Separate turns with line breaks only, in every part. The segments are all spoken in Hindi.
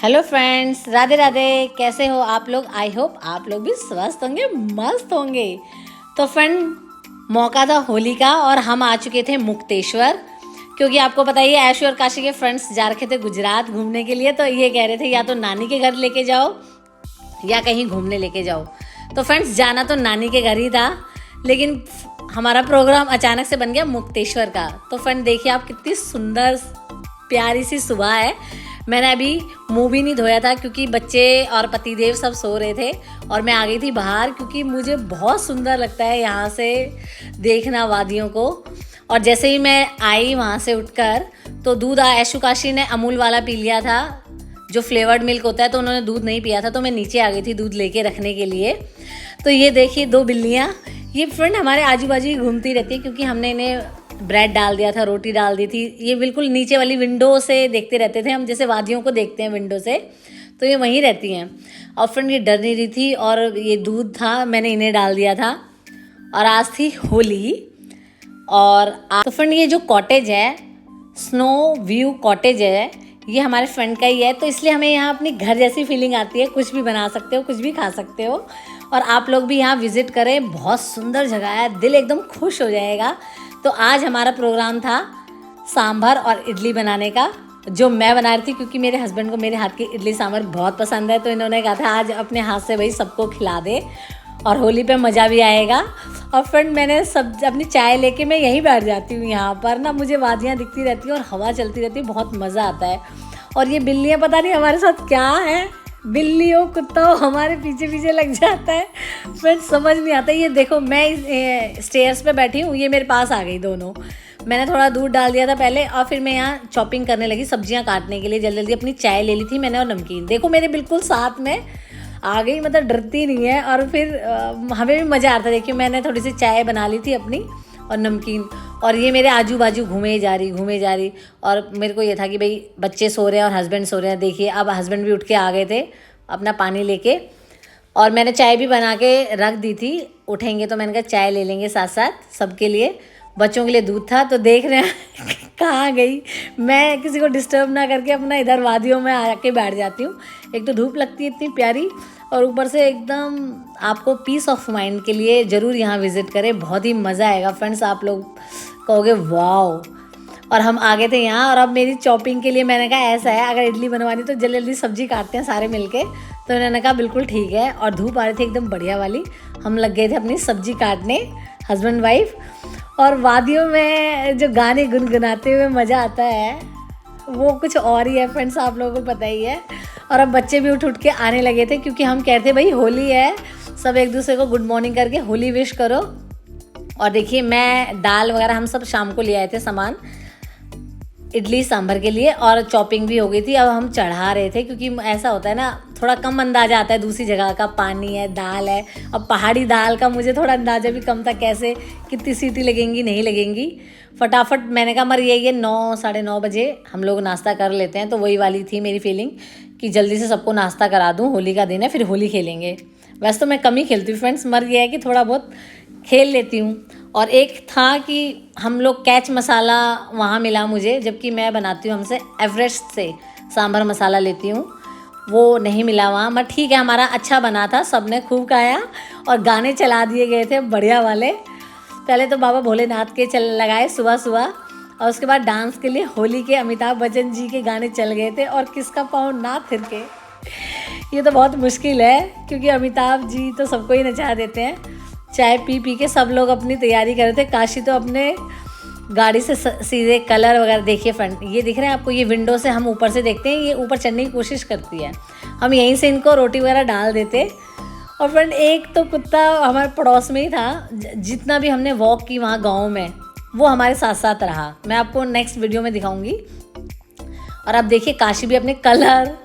Hello friends, Radhe Radhe. कैसे हो आप लोग? आई होप आप लोग भी स्वस्थ होंगे, मस्त होंगे। तो फ्रेंड, मौका था होली का और हम आ चुके थे मुक्तेश्वर, क्योंकि आपको पता ही है ऐशु और काशी के फ्रेंड्स जा रखे थे गुजरात घूमने के लिए। तो ये कह रहे थे या तो नानी के घर लेके जाओ या कहीं घूमने लेके जाओ। तो फ्रेंड्स, जाना तो नानी के घर ही था, लेकिन हमारा प्रोग्राम अचानक से बन गया मुक्तेश्वर का। तो फ्रेंड देखिए आप, कितनी सुंदर प्यारी सी सुबह है। मैंने अभी मुंह भी नहीं धोया था क्योंकि बच्चे और पतिदेव सब सो रहे थे और मैं आ गई थी बाहर, क्योंकि मुझे बहुत सुंदर लगता है यहाँ से देखना वादियों को। और जैसे ही मैं आई वहाँ से उठकर, तो दूध ऐशु काशी ने अमूल वाला पी लिया था, जो फ्लेवर्ड मिल्क होता है, तो उन्होंने दूध नहीं पिया था। तो मैं नीचे आ गई थी दूध लेके रखने के लिए। तो ये देखिए दो बिल्लियाँ, ये फ्रेंड हमारे आजू बाजू ही घूमती रहती है, क्योंकि हमने इन्हें ब्रेड डाल दिया था, रोटी डाल दी थी। ये बिल्कुल नीचे वाली विंडो से देखते रहते थे, हम जैसे वादियों को देखते हैं विंडो से, तो ये वहीं रहती हैं। और फ्रेंड ये डर नहीं रही थी, और ये दूध था मैंने इन्हें डाल दिया था। और आज थी होली। और तो फ्रेंड ये जो कॉटेज है, स्नो व्यू कॉटेज है, ये हमारे फ्रेंड का ही है, तो इसलिए हमें यहाँ अपनी घर जैसी फीलिंग आती है। कुछ भी बना सकते हो, कुछ भी खा सकते हो। और आप लोग भी यहाँ विजिट करें, बहुत सुंदर जगह है, दिल एकदम खुश हो जाएगा। तो आज हमारा प्रोग्राम था सांभर और इडली बनाने का, जो मैं बना रही थी, क्योंकि मेरे हस्बैंड को मेरे हाथ की इडली सांभर बहुत पसंद है। तो इन्होंने कहा था आज अपने हाथ से भाई सबको खिला दे और होली पे मज़ा भी आएगा। और फ्रेंड मैंने सब अपनी चाय लेके मैं यहीं बैठ जाती हूँ। यहाँ पर ना मुझे वादियाँ दिखती रहती हैं और हवा चलती रहती है, बहुत मज़ा आता है। और ये बिल्लियाँ पता नहीं हमारे साथ क्या है, बिल्लियों कुत्ता हमारे पीछे पीछे लग जाता है। फ्रेंड समझ नहीं आता। ये देखो मैं स्टेयर्स पे बैठी हूँ, ये मेरे पास आ गई दोनों। मैंने थोड़ा दूध डाल दिया था पहले, और फिर मैं यहाँ चॉपिंग करने लगी सब्जियाँ काटने के लिए। जल्दी जल्दी अपनी चाय ले ली थी मैंने और नमकीन। देखो मेरे बिल्कुल साथ में आ गई, मतलब डरती नहीं है। और फिर हमें भी मज़ा आता है। देखिए मैंने थोड़ी सी चाय बना ली थी अपनी और नमकीन, और ये मेरे आजू बाजू घूमे जा रही। और मेरे को ये था कि भाई बच्चे सो रहे हैं और हस्बैंड सो रहे हैं। देखिए अब हस्बैंड भी उठ के आ गए थे अपना पानी लेके, और मैंने चाय भी बना के रख दी थी। उठेंगे तो मैंने कहा चाय ले लेंगे साथ साथ सबके लिए। बच्चों के लिए दूध था। तो देख रहे हैं कहाँ गई मैं, किसी को डिस्टर्ब ना करके अपना इधर वादियों में आके बैठ जाती हूँ। एक तो धूप लगती है इतनी प्यारी, और ऊपर से एकदम आपको पीस ऑफ माइंड के लिए ज़रूर यहाँ विज़िट करें, बहुत ही मज़ा आएगा फ्रेंड्स। आप लोग कहोगे वाओ। और हम आ गए थे यहाँ, और अब मेरी चॉपिंग के लिए मैंने कहा ऐसा है, अगर इडली बनवानी तो जल्दी जल्दी सब्जी काटते हैं सारे मिलके। तो उन्होंने कहा बिल्कुल ठीक है। और धूप आ रही थी एकदम बढ़िया वाली, हम लग गए थे अपनी सब्जी काटने, हस्बैंड वाइफ। और वादियों में जो गाने गुनगुनाते हुए मज़ा आता है वो कुछ और ही है फ्रेंड्स, आप लोगों को पता ही है। और अब बच्चे भी उठ के आने लगे थे, क्योंकि हम कहते भाई होली है, सब एक दूसरे को गुड मॉर्निंग करके होली विश करो। और देखिए मैं दाल वगैरह हम सब शाम को ले आए थे सामान इडली सांभर के लिए, और चॉपिंग भी हो गई थी। अब हम चढ़ा रहे थे, क्योंकि ऐसा होता है ना, थोड़ा कम अंदाज़ा आता है दूसरी जगह का, पानी है दाल है। अब पहाड़ी दाल का मुझे थोड़ा अंदाज़ा भी कम था, कैसे कितनी सीटी लगेंगी नहीं लगेंगी। फटाफट मैंने कहा मर ये 9 साढ़े 9 बजे हम लोग नाश्ता कर लेते हैं। तो वही वाली थी मेरी फीलिंग कि जल्दी से सबको नाश्ता करा दूँ, होली का दिन है, फिर होली खेलेंगे। वैसे तो मैं कम ही खेलती हूँ फ्रेंड्स, मर गया है कि थोड़ा बहुत खेल लेती हूँ। और एक था कि हम लोग कैच मसाला वहाँ मिला मुझे, जबकि मैं बनाती हूँ हमसे एवरेस्ट से सांभर मसाला लेती हूँ, वो नहीं मिला वहाँ। मगर ठीक है, हमारा अच्छा बना था, सबने खूब खाया। और गाने चला दिए गए थे बढ़िया वाले। पहले तो बाबा भोलेनाथ के लगाए सुबह सुबह, और उसके बाद डांस के लिए होली के अमिताभ बच्चन जी के गाने चल गए थे, और किसका पाँव ना थिरके। ये तो बहुत मुश्किल है, क्योंकि अमिताभ जी तो सबको ही नचा देते हैं। चाय पी पी के सब लोग अपनी तैयारी कर रहे थे। काशी तो अपने गाड़ी से सीधे कलर वगैरह, देखिए फ्रंट ये दिख रहे हैं आपको, ये विंडो से हम ऊपर से देखते हैं, ये ऊपर चढ़ने की कोशिश करती है। हम यहीं से इनको रोटी वगैरह डाल देते। और फ्रेंड एक तो कुत्ता हमारे पड़ोस में ही था, जितना भी हमने वॉक की वहाँ गाँव में, वो हमारे साथ साथ रहा। मैं आपको नेक्स्ट वीडियो में दिखाऊंगी। और अब देखिए काशी भी अपने कलर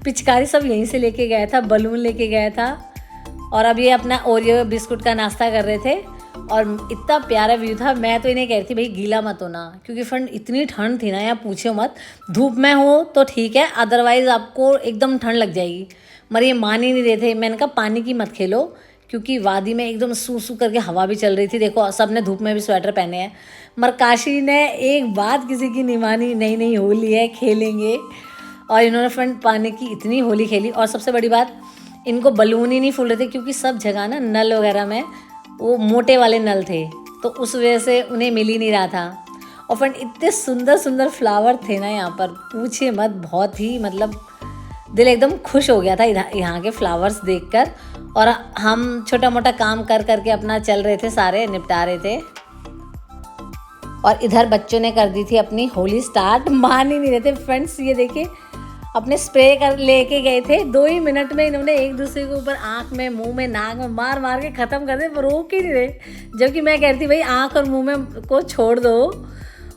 पिचकारी सब यहीं से लेके गया था, बलून लेके गया था। और अब ये अपना ओरियो बिस्कुट का नाश्ता कर रहे थे, और इतना प्यारा व्यू था। मैं तो इन्हें कह रही थी भाई गीला मत होना, क्योंकि फ्रेंड इतनी ठंड थी ना, यहाँ पूछो मत। धूप में हो तो ठीक है, अदरवाइज़ आपको एकदम ठंड लग जाएगी। मगर ये मान ही नहीं रहे थे। मैंने कहा पानी की मत खेलो, क्योंकि वादी में एकदम सू सू करके हवा भी चल रही थी। देखो सब ने धूप में भी स्वेटर पहने हैं, मगर काशी ने एक बात किसी की नहीं मानी, नहीं होली है खेलेंगे। और इन्होंने फ्रेंड पानी की इतनी होली खेली। और सबसे बड़ी बात, इनको बलून ही नहीं फूल रहे थे क्योंकि सब जगह ना नल वगैरह में वो मोटे वाले नल थे, तो उस वजह से उन्हें मिल ही नहीं रहा था। और फ्रेंड इतने सुंदर सुंदर फ्लावर थे ना यहाँ पर, पूछिए मत, बहुत ही मतलब दिल एकदम खुश हो गया था यहाँ के फ्लावर्स देखकर। और हम छोटा मोटा काम कर करके अपना चल रहे थे, सारे निपटा रहे थे। और इधर बच्चों ने कर दी थी अपनी होली स्टार्ट, मान ही नहीं रहे थे फ्रेंड्स। ये देखिए अपने स्प्रे कर लेके गए थे, 2 ही मिनट में इन्होंने एक दूसरे के ऊपर आँख में, मुंह में, नाक में मार मार के ख़त्म कर दे, रोक ही नहीं रहे। जबकि मैं कहती भाई आँख और मुंह में को छोड़ दो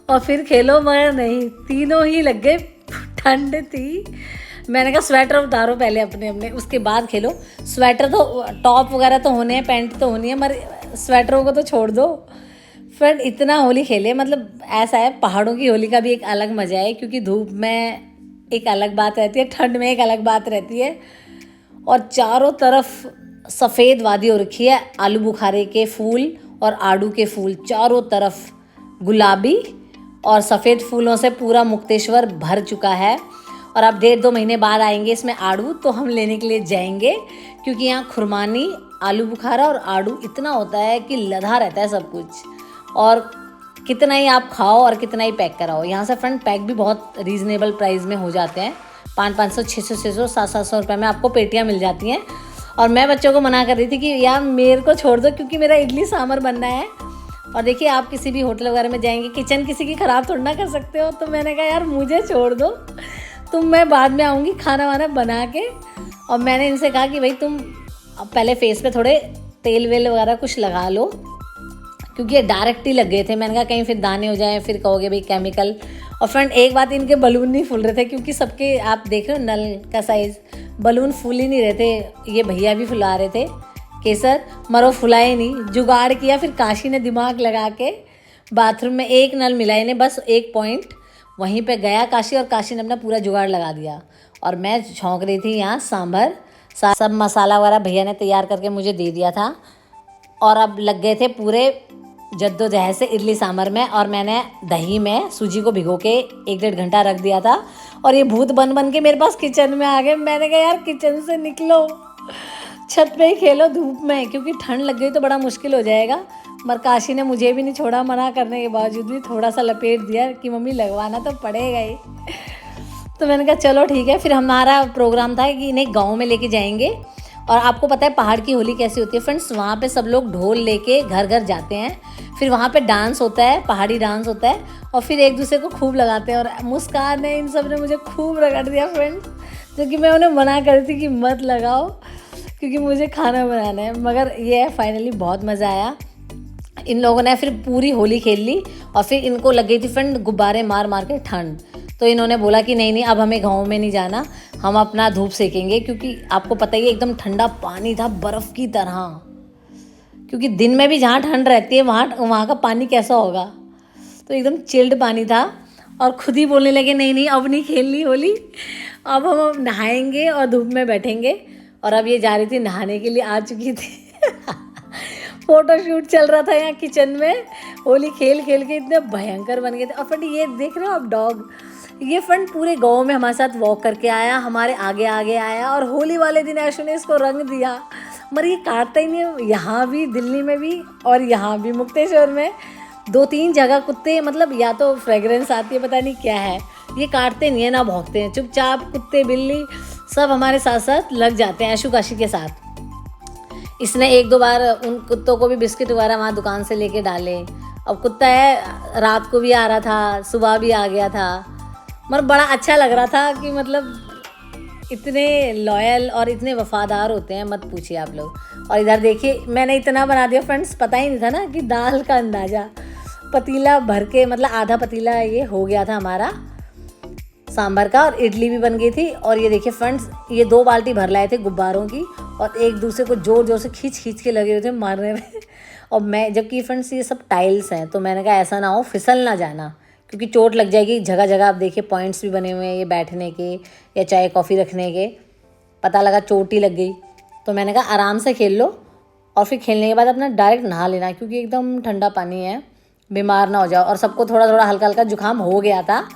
और फिर खेलो, मगर नहीं, तीनों ही लग गए। ठंड थी, मैंने कहा स्वेटर उतारो पहले अपने अपने, उसके बाद खेलो। स्वेटर तो, टॉप वगैरह तो होने हैं, पैंट तो होनी है, मगर स्वेटरों को तो छोड़ दो। फ्रेंड इतना होली खेले, मतलब ऐसा है, पहाड़ों की होली का भी एक अलग मज़ा है, क्योंकि धूप में एक अलग बात रहती है, ठंड में एक अलग बात रहती है। और चारों तरफ सफ़ेद वादी हो रखी है, आलू बुखारे के फूल और आड़ू के फूल चारों तरफ गुलाबी और सफ़ेद फूलों से पूरा मुक्तेश्वर भर चुका है। और अब 1.5-2 महीने बाद आएंगे इसमें आड़ू, तो हम लेने के लिए जाएंगे, क्योंकि यहाँ खुरमानी, आलू बुखारा और आड़ू इतना होता है कि लदा रहता है सब कुछ। और कितना ही आप खाओ और कितना ही पैक कराओ। यहाँ से फ्रेंड पैक भी बहुत रीज़नेबल प्राइस में हो जाते हैं, 500, 600, 600, 700 रुपये में आपको पेटियाँ मिल जाती हैं। और मैं बच्चों को मना कर रही थी कि यार मेरे को छोड़ दो, क्योंकि मेरा इडली सांभर बनना है। और देखिए आप किसी भी होटल वगैरह में जाएंगे, किचन किसी की ख़राब थोड़ा ना कर सकते हो। तो मैंने कहा यार मुझे छोड़ दो, तुम, मैं बाद में आऊँगी खाना वाना बना के। और मैंने इनसे कहा कि भाई तुम पहले फेस पे थोड़े तेल वेल वगैरह कुछ लगा लो, क्योंकि ये डायरेक्ट ही लग गए थे। मैंने कहा कहीं फिर दाने हो जाएं, फिर कहोगे भाई केमिकल। और फ्रेंड एक बात, इनके बलून नहीं फूल रहे थे, क्योंकि सबके आप देख रहे हो नल का साइज़, बलून फूल ही नहीं रहे थे। ये भैया भी फुला रहे थे केसर, मरो फुलाए नहीं, जुगाड़ किया। फिर काशी ने दिमाग लगा के बाथरूम में एक नल मिला, इन्हें बस एक पॉइंट, वहीं पे गया काशी, और काशी ने अपना पूरा जुगाड़ लगा दिया। और मैं छौंक रही थी यहाँ सांभर, सब मसाला वगैरह भैया ने तैयार करके मुझे दे दिया था। और अब लग गए थे पूरे जद्दोजहद से इडली सांभर में। और मैंने दही में सूजी को भिगो के 1-1.5 घंटा रख दिया था। और ये भूत बन बन के मेरे पास किचन में आ गए। मैंने कहा यार किचन से निकलो, छत पे ही खेलो धूप में, क्योंकि ठंड लग गई तो बड़ा मुश्किल हो जाएगा। मगर काशी ने मुझे भी नहीं छोड़ा, मना करने के बावजूद भी थोड़ा सा लपेट दिया कि मम्मी लगवाना तो पड़ेगा ही। तो मैंने कहा चलो ठीक है। फिर हमारा प्रोग्राम था कि इन्हें गाँव में लेके जाएंगे। और आपको पता है पहाड़ की होली कैसी होती है फ्रेंड्स, वहाँ पे सब लोग ढोल लेके घर घर जाते हैं, फिर वहाँ पे डांस होता है, पहाड़ी डांस होता है, और फिर एक दूसरे को खूब लगाते हैं। और मुस्कान ने, इन सब ने मुझे खूब रगड़ दिया फ्रेंड्स, जो कि मैं उन्हें मना कर रही थी कि मत लगाओ, क्योंकि मुझे खाना बनाना है। मगर ये फाइनली बहुत मज़ा आया। इन लोगों ने फिर पूरी होली खेल ली। और फिर इनको लग गई थी फ्रेंड गुब्बारे मार मार के ठंड, तो इन्होंने बोला कि नहीं नहीं, अब हमें गाँव में नहीं जाना, हम अपना धूप सेकेंगे। क्योंकि आपको पता ही है एकदम ठंडा पानी था, बर्फ़ की तरह। क्योंकि दिन में भी जहाँ ठंड रहती है वहाँ का पानी कैसा होगा, तो एकदम चिल्ड पानी था। और खुद ही बोलने लगे नहीं नहीं अब नहीं खेलनी होली, अब हम नहाएंगे और धूप में बैठेंगे। और अब ये जा रही थी नहाने के लिए, आ चुकी थी। फोटो शूट चल रहा था यहाँ किचन में, होली खेल खेल के इतने भयंकर बन गए थे। और फ्रेंड ये देख रहे हो आप डॉग, ये फ्रेंड पूरे गांव में हमारे साथ वॉक करके आया, हमारे आगे आगे आया। और होली वाले दिन ऐशु ने इसको रंग दिया, मगर ये काटता ही नहीं है। यहाँ भी, दिल्ली में भी, और यहाँ भी मुक्तेश्वर में 2-3 जगह कुत्ते, मतलब या तो फ्रेगरेंस आती है, पता नहीं क्या है, ये काटते नहीं है ना भौंकते हैं, चुपचाप कुत्ते बिल्ली सब हमारे साथ साथ लग जाते हैं ऐशु काशी के साथ। इसने 1-2 बार उन कुत्तों को भी बिस्किट वगैरह वहाँ दुकान से लेके डाले। अब कुत्ता है, रात को भी आ रहा था, सुबह भी आ गया था, मगर बड़ा अच्छा लग रहा था कि मतलब इतने लॉयल और इतने वफादार होते हैं, मत पूछिए आप लोग। और इधर देखिए मैंने इतना बना दिया फ्रेंड्स, पता ही नहीं था ना कि दाल का अंदाज़ा, पतीला भर के, मतलब आधा पतीला ये हो गया था हमारा सांभर का। और इडली भी बन गई थी। और ये देखिए फ्रेंड्स, ये 2 बाल्टी भर लाए थे गुब्बारों की, और एक दूसरे को जोर जोर से खींच खींच के लगे हुए थे मारने में। और मैं, जबकि फ्रेंड्स ये सब टाइल्स हैं, तो मैंने कहा ऐसा ना हो फिसल ना जाना, क्योंकि चोट लग जाएगी। जगह जगह आप देखिए पॉइंट्स भी बने हुए हैं ये बैठने के या चाय कॉफ़ी रखने के, पता लगा चोट ही लग गई। तो मैंने कहा आराम से खेल लो, और फिर खेलने के बाद अपना डायरेक्ट नहा लेना, क्योंकि एकदम ठंडा पानी है, बीमार ना हो जाओ। और सबको थोड़ा थोड़ा हल्का हल्का जुकाम हो गया था,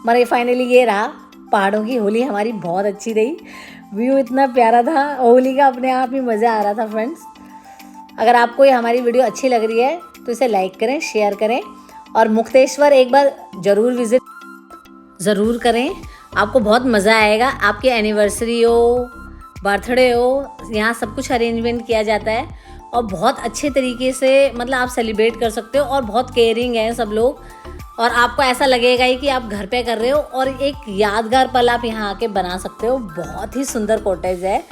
मगर फाइनली ये रहा पहाड़ों की होली हमारी बहुत अच्छी रही, व्यू इतना प्यारा था होली का, अपने आप ही मज़ा आ रहा था फ्रेंड्स। अगर आपको ये हमारी वीडियो अच्छी लग रही है तो इसे लाइक करें, शेयर करें और मुक्तेश्वर एक बार ज़रूर विज़िट ज़रूर करें, आपको बहुत मज़ा आएगा। आपकी एनिवर्सरी हो, बर्थडे हो, यहाँ सब कुछ अरेंजमेंट किया जाता है और बहुत अच्छे तरीके से मतलब आप सेलिब्रेट कर सकते हो और बहुत केयरिंग है सब लोग, और आपको ऐसा लगेगा ही कि आप घर पे कर रहे हो और एक यादगार पल आप यहाँ आके बना सकते हो। बहुत ही सुंदर कॉटेज है,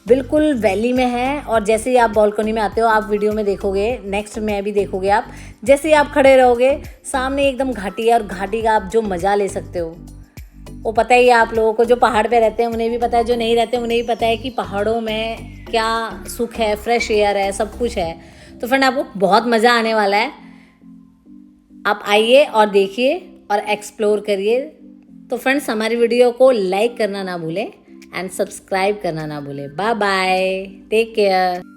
बिल्कुल वैली में है, और जैसे ही आप बालकनी में आते हो, आप वीडियो में देखोगे, नेक्स्ट में भी देखोगे आप, जैसे ही आप खड़े रहोगे सामने एकदम घाटी है और घाटी का आप जो मज़ा ले सकते हो वो पता ही है आप लोगों को। जो पहाड़ पे रहते हैं उन्हें भी पता है, जो नहीं रहते उन्हें भी पता है कि पहाड़ों में क्या सुख है, फ्रेश एयर है, सब कुछ है। तो फ्रेंड आपको बहुत मज़ा आने वाला है, आप आइए और देखिए और एक्सप्लोर करिए। तो फ्रेंड्स हमारी वीडियो को लाइक करना ना भूलें एंड सब्सक्राइब करना ना भूलें। Bye bye, take care.